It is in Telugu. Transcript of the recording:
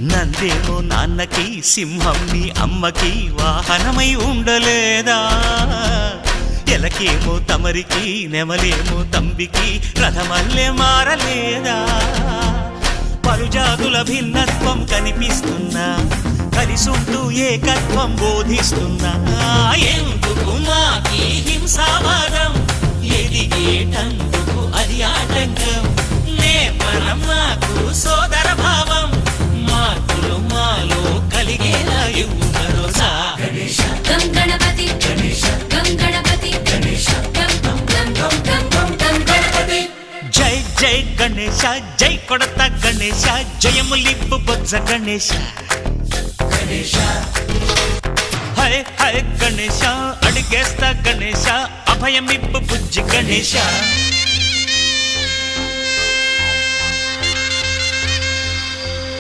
నందేమో నాన్నకి సింహం నీ అమ్మకి వాహనమై ఉండలేదా ఎలకేమో తమరికి నెమలేమో తంబికి రథమల్లే మారలేదా పలుజాతుల భిన్నత్వం కనిపిస్తున్నా కలిసుంటూ ఏకత్వం బోధిస్తున్నా ఎందుకు మాకి హింసావాదం ఎదిగేటందుకు అది ఆటంకం నేపరం మాకు సోదర భావం మార్పులు మాలో కలిగేలా ఇవ్వు భరోసా గం గణపతి గం గణపతి గం గణపతి జై జై గణేశ జై కొడత గణేశ జయములిప్పు బొజ్జ గణేశ హై హై గణేశ అడిగేస్తా గణేశ అభయమిప్పు బుజ్జి గణేశ